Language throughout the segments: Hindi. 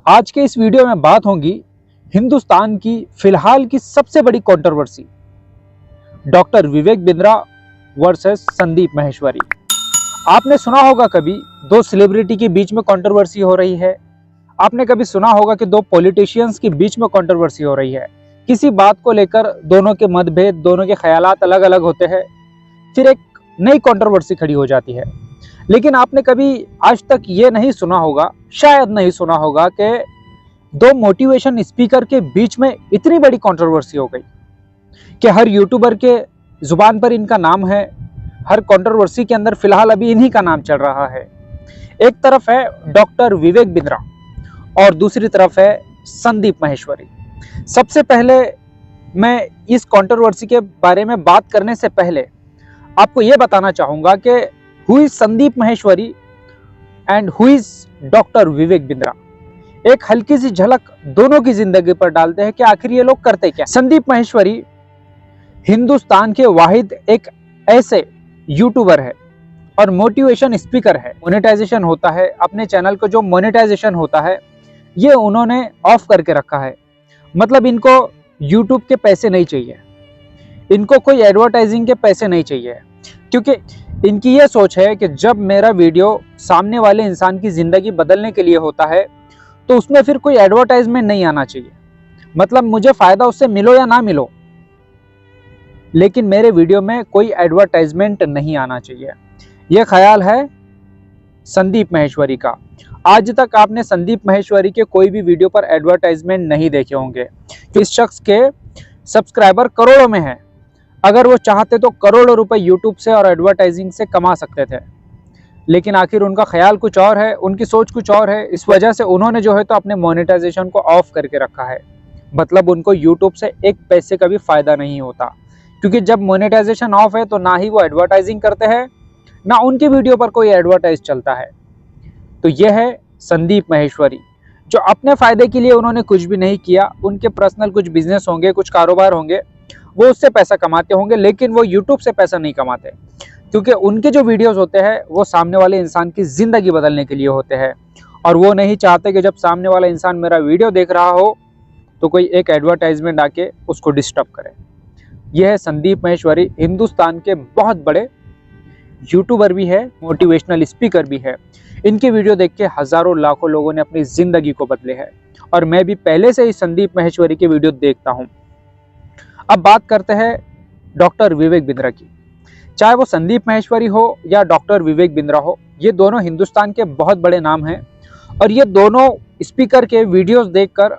आज के इस वीडियो में बात होगी हिंदुस्तान की फिलहाल की सबसे बड़ी controversy, doctor Vivek Bindra versus Sandeep Maheshwari. आपने सुना होगा कभी दो सेलिब्रिटी के बीच में कंट्रोवर्सी हो रही है। आपने कभी सुना होगा कि दो पॉलिटिशियंस के बीच में कंट्रोवर्सी हो रही है। किसी बात को लेकर दोनों के मतभेद, दोनों के ख्यालात अलग अलग होते हैं, फिर एक नई कंट्रोवर्सी खड़ी हो जाती है। लेकिन आपने कभी आज तक ये नहीं सुना होगा, शायद नहीं सुना होगा कि दो मोटिवेशन स्पीकर के बीच में इतनी बड़ी कंट्रोवर्सी हो गई कि हर यूट्यूबर के जुबान पर इनका नाम है। हर कंट्रोवर्सी के अंदर फिलहाल अभी इन्हीं का नाम चल रहा है। एक तरफ है डॉक्टर विवेक बिंद्रा और दूसरी तरफ है संदीप माहेश्वरी। सबसे पहले मैं इस कंट्रोवर्सी के बारे में बात करने से पहले आपको यह बताना चाहूंगा कि who is Sandeep Maheshwari and who is doctor Vivek Bindra. एक हल्की सी झलक दोनों की जिंदगी पर डालते हैं कि आखिर ये लोग करते क्या। संदीप माहेश्वरी हिंदुस्तान के वाहिद एक ऐसे यूट्यूबर है और मोटिवेशन स्पीकर है। मोनेटाइजेशन होता है, अपने चैनल को जो मोनेटाइजेशन होता है ये उन्होंने ऑफ करके रखा है। मतलब इनको यूट्यूब के पैसे नहीं चाहिए, इनको कोई एडवर्टाइजिंग के पैसे नहीं चाहिए, क्योंकि इनकी ये सोच है कि जब मेरा वीडियो सामने वाले इंसान की ज़िंदगी बदलने के लिए होता है तो उसमें फिर कोई एडवर्टाइजमेंट नहीं आना चाहिए। मतलब मुझे फ़ायदा उससे मिलो या ना मिलो, लेकिन मेरे वीडियो में कोई एडवर्टाइजमेंट नहीं आना चाहिए। यह ख्याल है संदीप माहेश्वरी का। आज तक आपने संदीप माहेश्वरी के कोई भी वीडियो पर एडवर्टाइजमेंट नहीं देखे होंगे। इस शख्स के सब्सक्राइबर करोड़ों में हैं। अगर वो चाहते तो करोड़ों रुपए यूट्यूब से और एडवर्टाइजिंग से कमा सकते थे, लेकिन आखिर उनका ख्याल कुछ और है, उनकी सोच कुछ और है। इस वजह से उन्होंने जो है तो अपने मोनेटाइजेशन को ऑफ करके रखा है। मतलब उनको यूट्यूब से एक पैसे का भी फायदा नहीं होता, क्योंकि जब मोनेटाइजेशन ऑफ है तो ना ही वो एडवर्टाइजिंग करते हैं, ना उनकी वीडियो पर कोई एडवर्टाइज चलता है। तो यह है संदीप माहेश्वरी, जो अपने फायदे के लिए उन्होंने कुछ भी नहीं किया। उनके पर्सनल कुछ बिजनेस होंगे, कुछ कारोबार होंगे, वो उससे पैसा कमाते होंगे, लेकिन वो यूट्यूब से पैसा नहीं कमाते, क्योंकि उनके जो वीडियोस होते हैं वो सामने वाले इंसान की ज़िंदगी बदलने के लिए होते हैं। और वो नहीं चाहते कि जब सामने वाला इंसान मेरा वीडियो देख रहा हो तो कोई एक एडवर्टाइजमेंट आके उसको डिस्टर्ब करे। यह है संदीप माहेश्वरी, हिंदुस्तान के बहुत बड़े यूट्यूबर भी है, मोटिवेशनल स्पीकर भी है। इनके वीडियो देख के हज़ारों लाखों लोगों ने अपनी ज़िंदगी को बदले है, और मैं भी पहले से ही संदीप माहेश्वरी के वीडियो देखता हूँ। अब बात करते हैं डॉक्टर विवेक बिंद्रा की। चाहे वो संदीप माहेश्वरी हो या डॉक्टर विवेक बिंद्रा हो, ये दोनों हिंदुस्तान के बहुत बड़े नाम हैं, और ये दोनों स्पीकर के वीडियोस देखकर,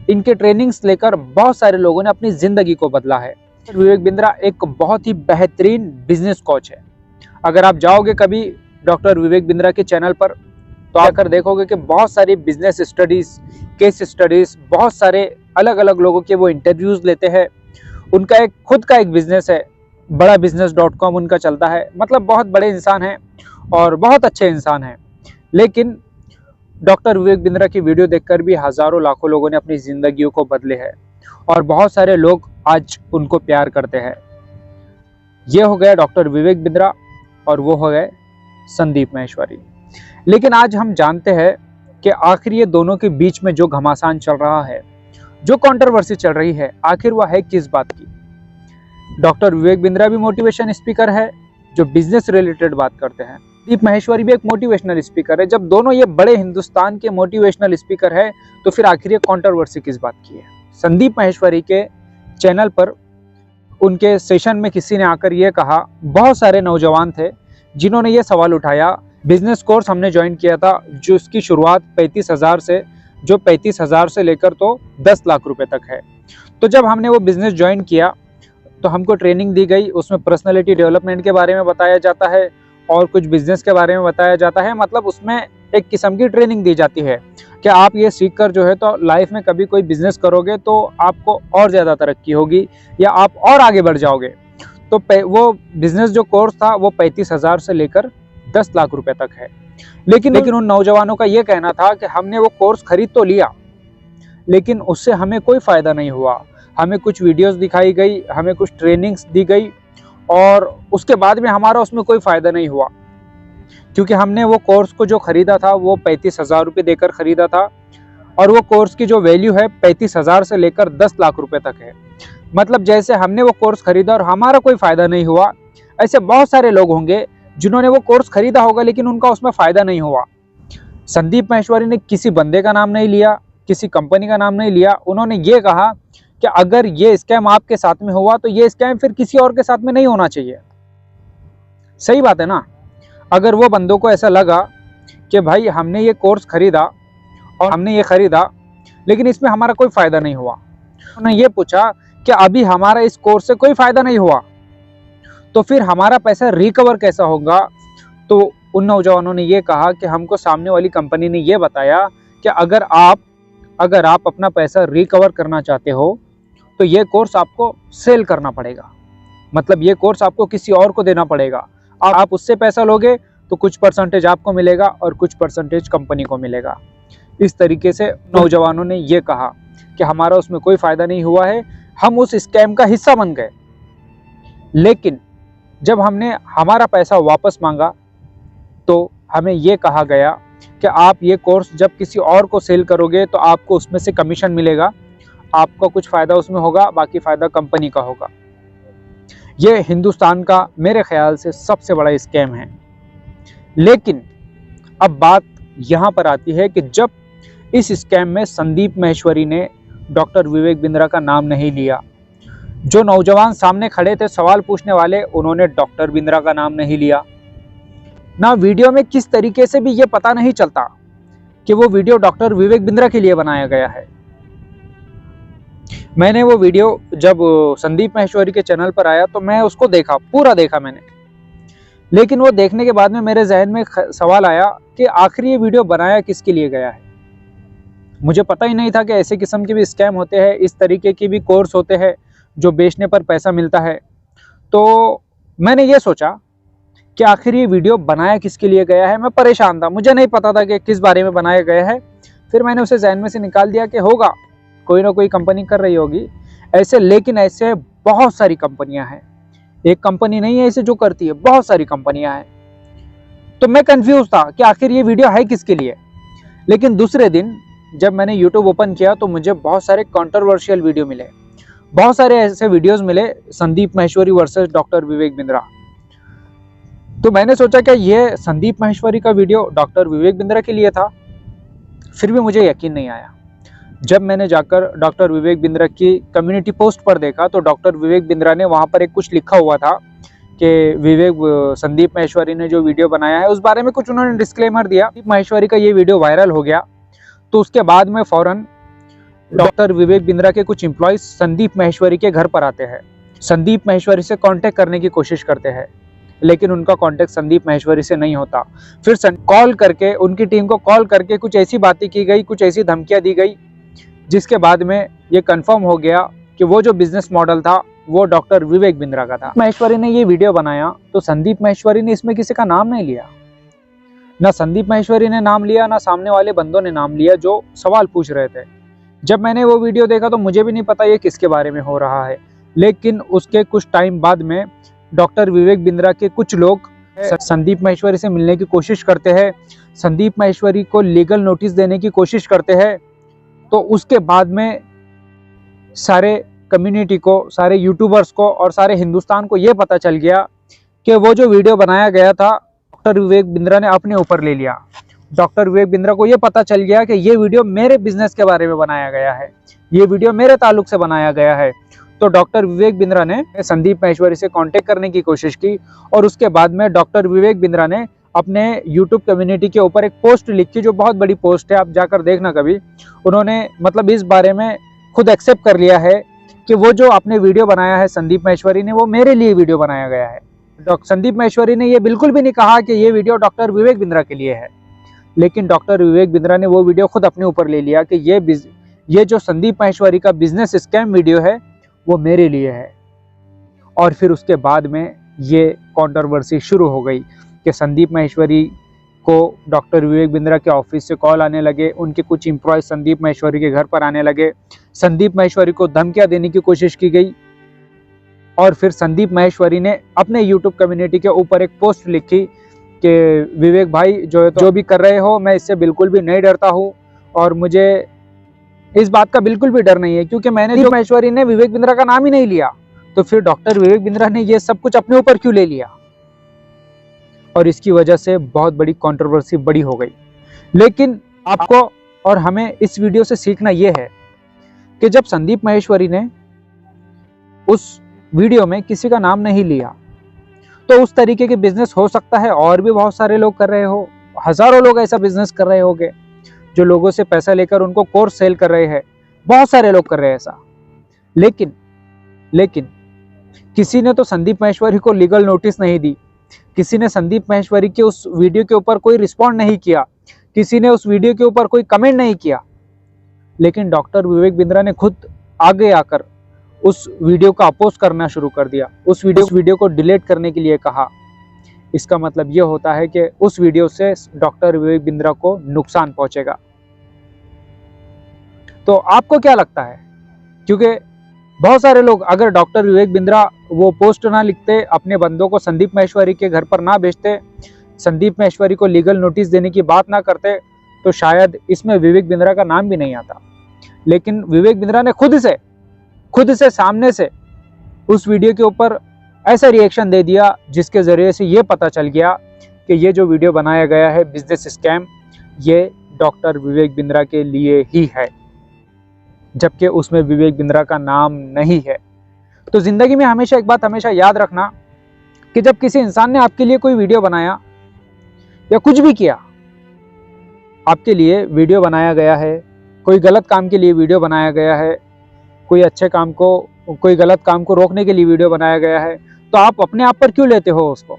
इनके ट्रेनिंग्स लेकर बहुत सारे लोगों ने अपनी ज़िंदगी को बदला है। विवेक बिंद्रा एक बहुत ही बेहतरीन बिजनेस कोच है। अगर आप जाओगे कभी डॉक्टर विवेक बिंद्रा के चैनल पर तो आकर देखोगे कि बहुत सारी बिजनेस स्टडीज़, केस स्टडीज़, बहुत सारे अलग अलग लोगों के वो इंटरव्यूज़ लेते हैं। उनका एक खुद का एक बिजनेस है, बड़ा business.com उनका चलता है। मतलब बहुत बड़े इंसान हैं और बहुत अच्छे इंसान हैं। लेकिन डॉक्टर विवेक बिंद्रा की वीडियो देखकर भी हज़ारों लाखों लोगों ने अपनी ज़िंदगियों को बदले हैं, और बहुत सारे लोग आज उनको प्यार करते हैं। ये हो गया डॉक्टर विवेक बिंद्रा और वो हो गए संदीप माहेश्वरी। लेकिन आज हम जानते हैं कि आखिर ये दोनों के बीच में जो घमासान चल रहा है, जो कंट्रोवर्सी चल रही है, आखिर वह है किस बात की। डॉक्टर विवेक बिंद्रा भी मोटिवेशन स्पीकर है जो बिजनेस रिलेटेड बात करते हैं। संदीप माहेश्वरी भी एक मोटिवेशनल स्पीकर है। जब दोनों ये बड़े हिंदुस्तान के मोटिवेशनल स्पीकर है तो फिर आखिर ये कंट्रोवर्सी किस बात की है। संदीप माहेश्वरी के चैनल पर उनके सेशन में किसी ने आकर ये कहा, बहुत सारे नौजवान थे जिन्होंने ये सवाल उठाया, बिजनेस कोर्स हमने ज्वाइन किया था जो उसकी शुरुआत 35,000 से, जो 35,000 से लेकर तो 10 लाख रुपए तक है। तो जब हमने वो बिज़नेस ज्वाइन किया तो हमको ट्रेनिंग दी गई, उसमें पर्सनालिटी डेवलपमेंट के बारे में बताया जाता है और कुछ बिज़नेस के बारे में बताया जाता है। मतलब उसमें एक किस्म की ट्रेनिंग दी जाती है कि आप ये सीखकर जो है तो लाइफ में कभी कोई बिज़नेस करोगे तो आपको और ज़्यादा तरक्की होगी या आप और आगे बढ़ जाओगे। तो वो बिज़नेस जो कोर्स था वो 35,000 से लेकर 10 लाख रुपए तक है। लेकिन उन नौजवानों का ये कहना था कि हमने वो कोर्स खरीद तो लिया, लेकिन उससे हमें कोई फ़ायदा नहीं हुआ। हमें कुछ वीडियोस दिखाई गई, हमें कुछ ट्रेनिंग्स दी गई, और उसके बाद में हमारा उसमें कोई फ़ायदा नहीं हुआ, क्योंकि हमने वो कोर्स को जो ख़रीदा था वो 35,000 रुपये देकर ख़रीदा था, और वो कोर्स की जो वैल्यू है 35,000 से लेकर 10 लाख रुपए तक है। मतलब जैसे हमने वो कोर्स खरीदा और हमारा कोई फायदा नहीं हुआ, ऐसे बहुत सारे लोग होंगे जिन्होंने वो कोर्स खरीदा होगा लेकिन उनका उसमें फायदा नहीं हुआ। संदीप माहेश्वरी ने किसी बंदे का नाम नहीं लिया, किसी कंपनी का नाम नहीं लिया। उन्होंने ये कहा कि अगर ये स्कैम आपके साथ में हुआ तो ये स्कैम फिर किसी और के साथ में नहीं होना चाहिए। सही बात है ना। अगर वो बंदों को ऐसा लगा कि भाई हमने ये कोर्स खरीदा और हमने ये खरीदा लेकिन इसमें हमारा कोई फायदा नहीं हुआ, उन्होंने ये पूछा कि अभी हमारा इस कोर्स से कोई फायदा नहीं हुआ तो फिर हमारा पैसा रिकवर कैसा होगा। तो उन नौजवानों ने ये कहा कि हमको सामने वाली कंपनी ने ये बताया कि अगर आप अपना पैसा रिकवर करना चाहते हो तो ये कोर्स आपको सेल करना पड़ेगा। मतलब ये कोर्स आपको किसी और को देना पड़ेगा। आप उससे पैसा लोगे तो कुछ परसेंटेज आपको मिलेगा और कुछ परसेंटेज कंपनी को मिलेगा। इस तरीके से नौजवानों ने ये कहा कि हमारा उसमें कोई फायदा नहीं हुआ है, हम उस स्कैम का हिस्सा बन गए। लेकिन जब हमने हमारा पैसा वापस मांगा तो हमें ये कहा गया कि आप ये कोर्स जब किसी और को सेल करोगे तो आपको उसमें से कमीशन मिलेगा, आपका कुछ फ़ायदा उसमें होगा, बाकी फ़ायदा कंपनी का होगा। ये हिंदुस्तान का मेरे ख्याल से सबसे बड़ा स्कैम है। लेकिन अब बात यहाँ पर आती है कि जब इस स्कैम में संदीप माहेश्वरी ने डॉक्टर विवेक बिंद्रा का नाम नहीं लिया, जो नौजवान सामने खड़े थे सवाल पूछने वाले, उन्होंने डॉक्टर बिंद्रा का नाम नहीं लिया ना। वीडियो में किस तरीके से भी ये पता नहीं चलता कि वो वीडियो डॉक्टर विवेक बिंद्रा के लिए बनाया गया है। मैंने वो वीडियो जब संदीप माहेश्वरी के चैनल पर आया तो मैं उसको देखा, पूरा देखा मैंने। लेकिन वो देखने के बाद में मेरे जहन में सवाल आया कि आखिर ये वीडियो बनाया किसके लिए गया है। मुझे पता ही नहीं था कि ऐसे किस्म के भी स्कैम होते हैं, इस तरीके के भी कोर्स होते हैं जो बेचने पर पैसा मिलता है। तो मैंने ये सोचा कि आखिर ये वीडियो बनाया किसके लिए गया है। मैं परेशान था, मुझे नहीं पता था कि किस बारे में बनाया गया है। फिर मैंने उसे जहन में से निकाल दिया कि होगा, कोई ना कोई कंपनी कर रही होगी ऐसे। लेकिन ऐसे बहुत सारी कंपनियां हैं, एक कंपनी नहीं है ऐसे जो करती है, बहुत सारी कंपनियां हैं। तो मैं कंफ्यूज था कि आखिर ये वीडियो है किसके लिए। लेकिन दूसरे दिन जब मैंने यूट्यूब ओपन किया तो मुझे बहुत सारे कंट्रोवर्शियल वीडियो मिले, बहुत सारे ऐसे वीडियोस मिले संदीप माहेश्वरी वर्सेस डॉक्टर विवेक बिंद्रा। तो मैंने सोचा कि ये संदीप माहेश्वरी का वीडियो डॉक्टर विवेक बिंद्रा के लिए था। फिर भी मुझे यकीन नहीं आया। जब मैंने जाकर डॉक्टर विवेक बिंद्रा की कम्युनिटी पोस्ट पर देखा तो डॉक्टर विवेक बिंद्रा ने वहाँ पर एक कुछ लिखा हुआ था कि संदीप माहेश्वरी ने जो वीडियो बनाया है उस बारे में कुछ उन्होंने डिस्क्लेमर दिया। संदीप माहेश्वरी का ये वीडियो वायरल हो गया तो उसके बाद में फौरन डॉक्टर विवेक बिंद्रा के कुछ एम्प्लॉयज संदीप माहेश्वरी के घर पर आते हैं, संदीप माहेश्वरी से कांटेक्ट करने की कोशिश करते हैं, लेकिन उनका कांटेक्ट संदीप माहेश्वरी से नहीं होता। फिर कॉल करके उनकी टीम को कॉल करके कुछ ऐसी बातें की गई, कुछ ऐसी धमकियां दी गई, जिसके बाद में ये कंफर्म हो गया कि वो जो बिजनेस मॉडल था वो डॉक्टर विवेक बिंद्रा का था। माहेश्वरी ने ये वीडियो बनाया तो संदीप माहेश्वरी ने इसमें किसी का नाम नहीं लिया, ना संदीप माहेश्वरी ने नाम लिया, ना सामने वाले बंदों ने नाम लिया जो सवाल पूछ रहे थे। जब मैंने वो वीडियो देखा तो मुझे भी नहीं पता ये किसके बारे में हो रहा है। लेकिन उसके कुछ टाइम बाद में डॉक्टर विवेक बिंद्रा के कुछ लोग संदीप माहेश्वरी से मिलने की कोशिश करते हैं, संदीप माहेश्वरी को लीगल नोटिस देने की कोशिश करते हैं। तो उसके बाद में सारे कम्युनिटी को, सारे यूट्यूबर्स को और सारे हिंदुस्तान को ये पता चल गया कि वो जो वीडियो बनाया गया था डॉक्टर विवेक बिंद्रा ने अपने ऊपर ले लिया। डॉक्टर विवेक बिंद्रा को ये पता चल गया कि ये वीडियो मेरे बिजनेस के बारे में बनाया गया है, ये वीडियो मेरे ताल्लुक से बनाया गया है। तो डॉक्टर विवेक बिंद्रा ने संदीप माहेश्वरी से कांटेक्ट करने की कोशिश की और उसके बाद में डॉक्टर विवेक बिंद्रा ने अपने यूट्यूब कम्युनिटी के ऊपर एक पोस्ट लिखी, जो बहुत बड़ी पोस्ट है, आप जाकर देखना कभी। उन्होंने मतलब इस बारे में खुद एक्सेप्ट कर लिया है कि वो जो आपने वीडियो बनाया है संदीप माहेश्वरी ने, वो मेरे लिए वीडियो बनाया गया है। संदीप माहेश्वरी ने ये बिल्कुल भी नहीं कहा कि ये वीडियो डॉक्टर विवेक बिंद्रा के लिए है, लेकिन डॉक्टर विवेक बिंद्रा ने वो वीडियो खुद अपने ऊपर ले लिया कि ये जो संदीप माहेश्वरी का बिजनेस स्कैम वीडियो है वो मेरे लिए है। और फिर उसके बाद में ये कंट्रोवर्सी शुरू हो गई कि संदीप माहेश्वरी को डॉक्टर विवेक बिंद्रा के ऑफिस से कॉल आने लगे, उनके कुछ एम्प्लॉय संदीप माहेश्वरी के घर पर आने लगे, संदीप माहेश्वरी को धमकियां देने की कोशिश की गई। और फिर संदीप माहेश्वरी ने अपने यूट्यूब कम्युनिटी के ऊपर एक पोस्ट लिखी कि विवेक भाई जो भी कर रहे हो, मैं इससे बिल्कुल भी नहीं डरता हूँ और मुझे इस बात का बिल्कुल भी डर नहीं है, क्योंकि मैंने जो महेश्वरी ने विवेक बिंद्रा का नाम ही नहीं लिया, तो फिर डॉक्टर विवेक बिंद्रा ने ये सब कुछ अपने ऊपर क्यों ले लिया, और इसकी वजह से बहुत बड़ी कंट्रोवर्सी बड़ी हो गई। लेकिन आपको और हमें इस वीडियो से सीखना यह है कि जब संदीप माहेश्वरी ने उस वीडियो में किसी का नाम नहीं लिया, तो उस तरीके के बिजनेस हो सकता है और भी बहुत सारे लोग कर रहे हो, हजारों लोग ऐसा बिजनेस कर रहे होंगे जो लोगों से पैसा लेकर उनको कोर्स सेल कर रहे हैं, बहुत सारे लोग कर रहे हैं ऐसा। लेकिन किसी ने तो संदीप माहेश्वरी को लीगल नोटिस नहीं दी, किसी ने संदीप माहेश्वरी के उस वीडियो के ऊपर कोई रिस्पॉन्ड नहीं किया, किसी ने उस वीडियो के ऊपर कोई कमेंट नहीं किया। लेकिन डॉक्टर विवेक बिंद्रा ने खुद आगे आकर उस वीडियो का अपोज करना शुरू कर दिया, उस वीडियो को डिलीट करने के लिए कहा। इसका मतलब यह होता है कि उस वीडियो से डॉक्टर विवेक बिंद्रा को नुकसान पहुंचेगा। तो आपको क्या लगता है? क्योंकि बहुत सारे लोग, अगर डॉक्टर विवेक बिंद्रा वो पोस्ट ना लिखते, अपने बंदों को संदीप माहेश्वरी के घर पर ना भेजते, संदीप माहेश्वरी को लीगल नोटिस देने की बात ना करते, तो शायद इसमें विवेक बिंद्रा का नाम भी नहीं आता। लेकिन विवेक बिंद्रा ने खुद से सामने से उस वीडियो के ऊपर ऐसा रिएक्शन दे दिया, जिसके जरिए से ये पता चल गया कि ये जो वीडियो बनाया गया है बिजनेस स्कैम, ये डॉक्टर विवेक बिंद्रा के लिए ही है, जबकि उसमें विवेक बिंद्रा का नाम नहीं है। तो जिंदगी में हमेशा एक बात हमेशा याद रखना कि जब किसी इंसान ने आपके लिए कोई वीडियो बनाया या कुछ भी किया, आपके लिए वीडियो बनाया गया है, कोई गलत काम के लिए वीडियो बनाया गया है, कोई अच्छे काम को, कोई गलत काम को रोकने के लिए वीडियो बनाया गया है, तो आप अपने आप पर क्यों लेते हो उसको?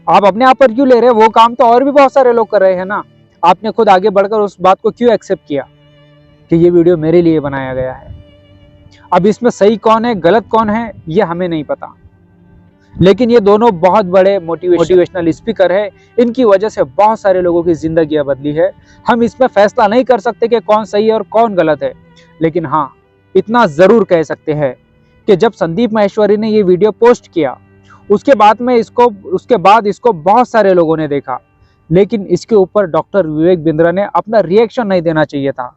आप अपने आप पर क्यों ले रहे हो? वो काम तो और भी बहुत सारे लोग कर रहे हैं ना। आपने खुद आगे बढ़कर उस बात को क्यों एक्सेप्ट किया कि ये वीडियो मेरे लिए बनाया गया है? अब इसमें सही कौन है, गलत कौन है, ये हमें नहीं पता। लेकिन ये दोनों बहुत बड़े मोटिवेशनल स्पीकर है, इनकी वजह से बहुत सारे लोगों की जिंदगियां बदली है। हम इसमें फैसला नहीं कर सकते कि कौन सही है और कौन गलत है, लेकिन हाँ, इतना जरूर कह सकते हैं कि जब संदीप माहेश्वरी ने ये वीडियो पोस्ट किया, उसके बाद इसको बहुत सारे लोगों ने देखा, लेकिन इसके ऊपर डॉक्टर विवेक बिंद्रा ने अपना रिएक्शन नहीं देना चाहिए था।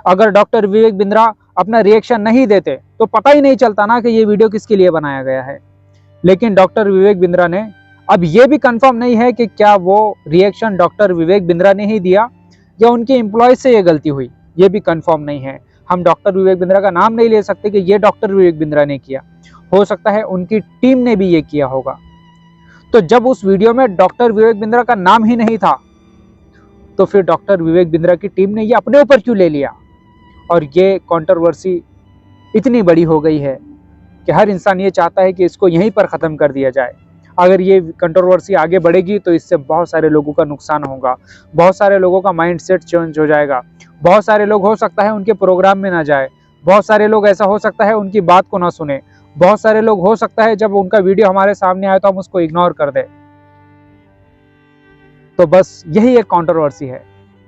अगर डॉक्टर विवेक बिंद्रा अपना रिएक्शन नहीं देते तो पता ही नहीं चलता ना कि ये वीडियो किसके लिए बनाया गया है। लेकिन डॉक्टर विवेक बिंद्रा ने, अब ये भी कंफर्म नहीं है कि क्या वो रिएक्शन डॉक्टर विवेक बिंद्रा ने ही दिया या उनके एम्प्लॉयज से ये गलती हुई, ये भी कंफर्म नहीं है। हम डॉक्टर विवेक बिंद्रा का नाम नहीं ले सकते कि ये डॉक्टर विवेक बिंद्रा ने किया, हो सकता है उनकी टीम ने भी ये किया होगा। तो जब उस वीडियो में डॉक्टर विवेक बिंद्रा का नाम ही नहीं था, तो फिर डॉक्टर विवेक बिंद्रा की टीम ने ये अपने ऊपर क्यों ले लिया? और ये कंट्रोवर्सी इतनी बड़ी हो गई है कि हर इंसान ये चाहता है कि इसको यहीं पर ख़त्म कर दिया जाए। अगर ये कंट्रोवर्सी आगे बढ़ेगी तो इससे बहुत सारे लोगों का नुकसान होगा, बहुत सारे लोगों का माइंड सेट चेंज हो जाएगा, बहुत सारे लोग हो सकता है उनके प्रोग्राम में ना जाए, बहुत सारे लोग ऐसा हो सकता है उनकी बात को ना सुने, बहुत सारे लोग हो सकता है जब उनका वीडियो हमारे सामने आए तो हम उसको इग्नोर कर दें। तो बस यही एक कंट्रोवर्सी है।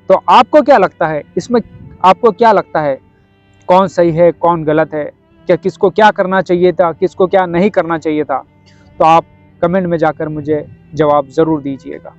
तो आपको क्या लगता है इसमें? आपको क्या लगता है कौन सही है, कौन गलत है? क्या किसको क्या करना चाहिए था, किसको क्या नहीं करना चाहिए था? तो आप कमेंट में जाकर मुझे जवाब ज़रूर दीजिएगा।